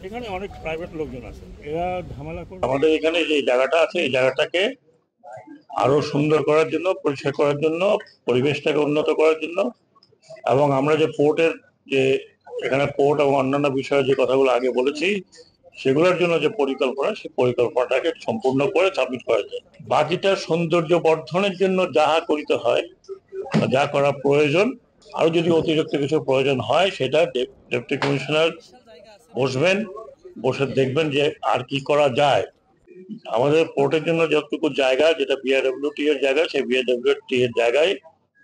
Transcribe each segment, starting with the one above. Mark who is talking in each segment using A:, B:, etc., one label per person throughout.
A: এখানে অনেক প্রাইভেট লোকজন আছে, এরা ঝামেলা করে।
B: আমাদের এখানে যে জায়গাটা আছে এই জায়গাটাকে আরো সুন্দর করার জন্য, পরিষ্কার করার জন্য, পরিবেশটাকে উন্নত করার জন্য, এবং আমরা যে পোর্টের যে এখানে পোর্ট এবং অন্যান্য বিষয়ে যে কথাগুলো আগে বলেছি সেগুলোর জন্য যে পরিকল্পনা, সেই পরিকল্পনাটাকে সম্পূর্ণ করে সাবমিট করা যায়। বাকিটা সৌন্দর্য বর্ধনের জন্য যাহা করিতে হয়, যা করা প্রয়োজন, আরো যদি অতিরিক্ত কিছু প্রয়োজন হয় সেটা ডেপুটি কমিশনার বসবেন, বসে দেখবেন যে আর কি করা যায়। আমাদের পোর্টের জন্য যতটুকু জায়গা, যেটা বিআরডব্লিউটি এর জায়গা, সেই বিআরডব্লিউটি এর জায়গায়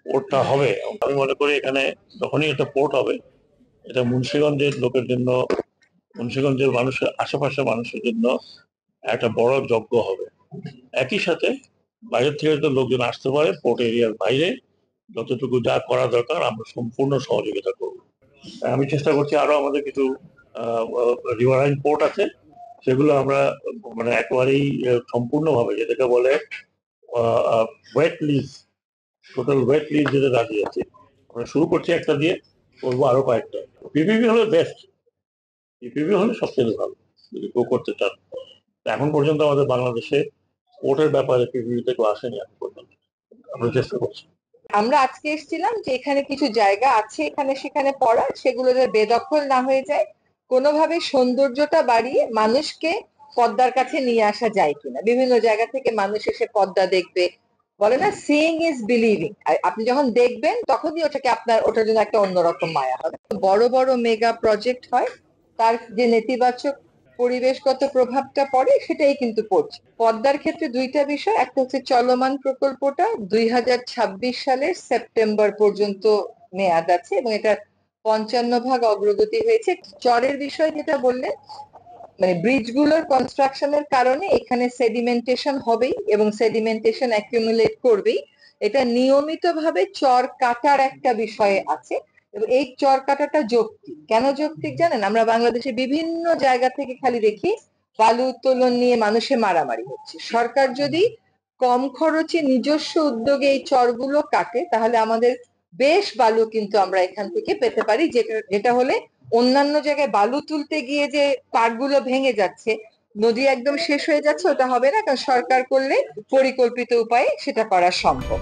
B: পোর্টটা হবে। আমি মনে করি এখানে যখনই একটা পোর্ট হবে, এটা মুন্সিগঞ্জের লোকের জন্য, মুন্সিগঞ্জের মানুষের, আশেপাশের মানুষের জন্য একটা বড় যজ্ঞ হবে। একই সাথে বাইরের থেকে তো লোকজন আসতে পারে, পোর্ট এরিয়ার বাইরে যতটুকু যা করা দরকার আমরা সম্পূর্ণ সহযোগিতা করব। আমি চেষ্টা করছি আরো আমাদের কিছু রিভারাইন পোর্ট আছে, সেগুলো আমরা মানে একেবারেই সম্পূর্ণভাবে, যেটাকে বলে weightless, total weightless যেটা রাজি আছে। আমরা শুরু করছি একটা দিয়ে, করবো আরো কয়েকটা। পিপিপি হলে বেস্ট, পিপিপি হলে সবচেয়ে ভালো যদি কেউ করতে চান। এখন পর্যন্ত আমাদের বাংলাদেশে পোর্টের ব্যাপারে পিপিপিতে কেউ আসেনি এখন পর্যন্ত, আমরা চেষ্টা করছি।
C: আমরা আজকে এসেছিলাম যে এখানে কিছু জায়গা আছে এখানে সেখানে পড়া, সেগুলো যে বেদখল না হয়ে যায়, কোনোভাবে সৌন্দর্যটা বাড়িয়ে মানুষকে পদ্মার কাছে নিয়ে আসা যায় কিনা। বিভিন্ন জায়গা থেকে মানুষ এসে পদ্মা দেখবে, বলে না সিইং ইজ বিলিভিং। আপনি যখন দেখবেন তখনই ওটাকে আপনার ওটার জন্য একটা অন্যরকম মায়া হবে। বড় বড় মেগা প্রজেক্ট হয়, তার যে নেতিবাচক পরিবেশগত প্রভাবটা পড়ে সেটাই কিন্তু পড়ছে। পদ্মার ক্ষেত্রে দুইটা বিষয়, একটা হচ্ছে চলমান প্রকল্পটা 2026 সালের সেপ্টেম্বর পর্যন্ত মেয়াদ আছে এবং এটা 55% অগ্রগতি হয়েছে। চরের বিষয় যেটা বললেন, মানে ব্রিজগুলোর কনস্ট্রাকশনের কারণে এখানে সেডিমেন্টেশন হবেই এবং সেডিমেন্টেশন অ্যাকিউমুলেট করবেই। এটা নিয়মিতভাবে চর কাটার একটা বিষয় আছে এবং এই চর কাটাটা যৌক্তিক। কেন যৌক্তিক জানেন? আমরা বাংলাদেশে বিভিন্ন জায়গা থেকে খালি দেখি বালু উত্তোলন নিয়ে মানুষের মারামারি হচ্ছে। সরকার যদি কম খরচে নিজস্ব উদ্যোগে এই চরগুলো কাটে তাহলে আমাদের বেশ বালু কিন্তু আমরা এখান থেকে পেতে পারি, যেটা হলে অন্যান্য জায়গায় বালু তুলতে গিয়ে যে পাড়গুলো ভেঙে যাচ্ছে, নদী একদম শেষ হয়ে যাচ্ছে, ওটা হবে না, কারণ সরকার করলে পরিকল্পিত উপায়ে সেটা করা সম্ভব।